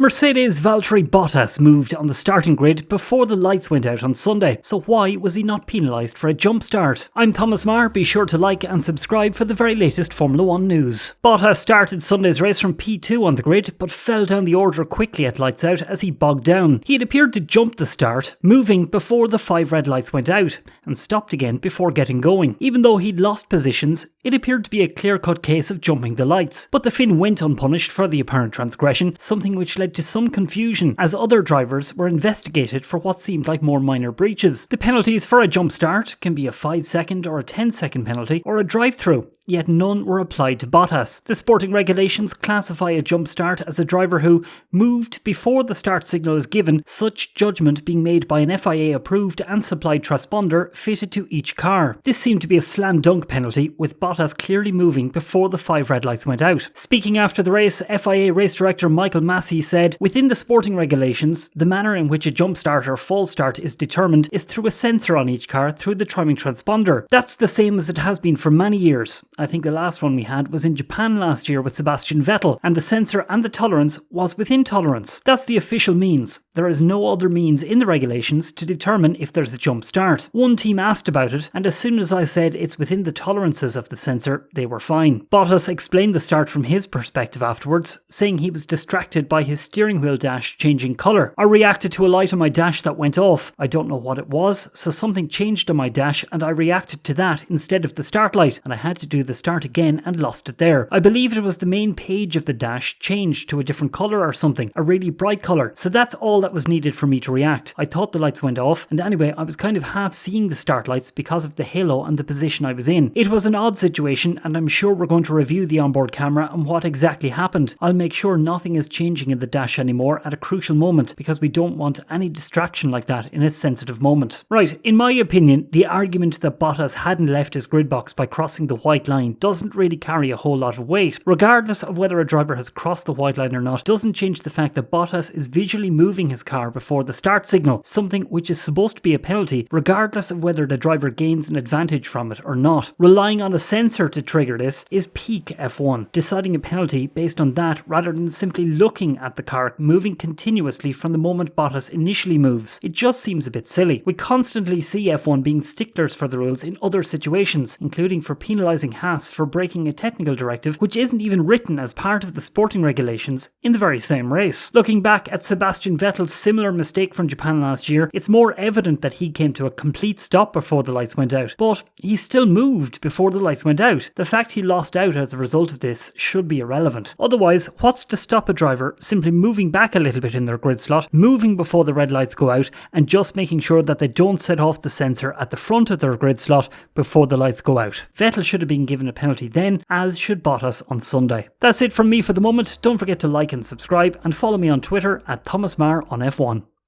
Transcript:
Mercedes' Valtteri Bottas moved on the starting grid before the lights went out on Sunday, so why was he not penalised for a jump start? I'm Thomas Marr, be sure to like and subscribe for the very latest Formula 1 news. Bottas started Sunday's race from P2 on the grid, but fell down the order quickly at lights out as he bogged down. He had appeared to jump the start, moving before the 5 red lights went out, and stopped again before getting going. Even though he'd lost positions, it appeared to be a clear-cut case of jumping the lights, but the Finn went unpunished for the apparent transgression, something which led to some confusion as other drivers were investigated for what seemed like more minor breaches. The penalties for a jump start can be a 5-second or a 10-second penalty or a drive-through, yet none were applied to Bottas. The sporting regulations classify a jump start as a driver who moved before the start signal is given, such judgement being made by an FIA approved and supplied transponder fitted to each car. This seemed to be a slam dunk penalty, with Bottas clearly moving before the 5 red lights went out. Speaking after the race, FIA race director Michael Massey said, "Within the sporting regulations, the manner in which a jump start or false start is determined is through a sensor on each car through the timing transponder. That's the same as it has been for many years. I think the last one we had was in Japan last year with Sebastian Vettel, and the sensor and the tolerance was within tolerance. That's the official means. There is no other means in the regulations to determine if there's a jump start." One team asked about it, and as soon as I said it's within the tolerances of the sensor, they were fine. Bottas explained the start from his perspective afterwards, saying he was distracted by his steering wheel dash changing colour. "I reacted to a light on my dash that went off. I don't know what it was, so something changed on my dash and I reacted to that instead of the start light, and I had to do the start again and lost it there. I believe it was the main page of the dash changed to a different colour or something, a really bright colour, so that's all that was needed for me to react. I thought the lights went off, and anyway I was kind of half seeing the start lights because of the halo and the position I was in. It was an odd situation, and I'm sure we're going to review the onboard camera and what exactly happened. I'll make sure nothing is changing in the dash anymore at a crucial moment, because we don't want any distraction like that in a sensitive moment." Right, in my opinion, the argument that Bottas hadn't left his grid box by crossing the white line doesn't really carry a whole lot of weight. Regardless of whether a driver has crossed the white line or not, doesn't change the fact that Bottas is visually moving his car before the start signal, something which is supposed to be a penalty, regardless of whether the driver gains an advantage from it or not. Relying on a sensor to trigger this is peak F1, deciding a penalty based on that rather than simply looking at the car moving continuously from the moment Bottas initially moves. It just seems a bit silly. We constantly see F1 being sticklers for the rules in other situations, including for penalising Haas for breaking a technical directive which isn't even written as part of the sporting regulations in the very same race. Looking back at Sebastian Vettel's similar mistake from Japan last year, it's more evident that he came to a complete stop before the lights went out, but he still moved before the lights went out. The fact he lost out as a result of this should be irrelevant. Otherwise, what's to stop a driver simply moving back a little bit in their grid slot, moving before the red lights go out, and just making sure that they don't set off the sensor at the front of their grid slot before the lights go out? Vettel should have been given a penalty then, as should Bottas on Sunday. That's it from me for the moment. Don't forget to like and subscribe, and follow me on Twitter at Thomas Marr on F1.